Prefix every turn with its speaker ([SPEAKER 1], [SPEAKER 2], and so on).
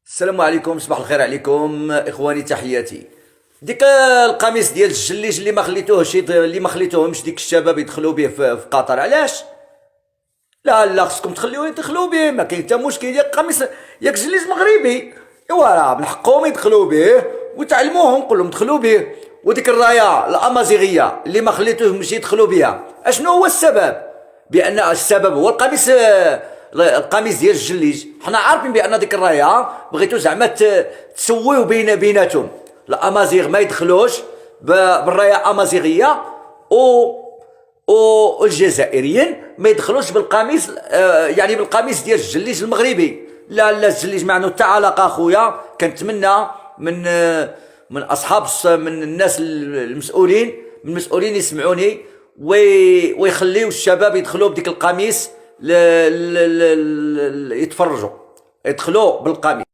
[SPEAKER 1] السلام عليكم، صباح الخير عليكم اخواني، تحياتي. ديك القميص ديال الجليج اللي ما خليتوهش اللي ما خليتوهمش ديك الشباب يدخلوا به في قطر، علاش؟ لا لا، خصكم تخليوه يدخلوا به، ما كاين حتى مشكل. ياك قميص، ياك جليج مغربي، ايوا راه من حقهم يدخلوا به وتعلموهم، قول لهم دخلوا به. وديك الرايه الامازيغيه اللي ما خليتوهمش يدخلوا بها، اشنو هو السبب؟ بان السبب هو القميص، القميص ديال الجليج. حنا عارفين بان ديك الرايه بغيتو زعما تسويو بيناتهم. الامازيغ ما يدخلوش بالرايه امازيغيه، و والجزائريين ما يدخلوش بالقميص، يعني بالقميص ديال الجليج المغربي. لا لا، الجليج ما عنده حتى علاقه اخويا. كنتمنى من اصحاب، من الناس المسؤولين، من المسؤولين يسمعوني ويخليوا الشباب يدخلوا بديك القميص، يتفرجوا، يدخلوا بالقميص.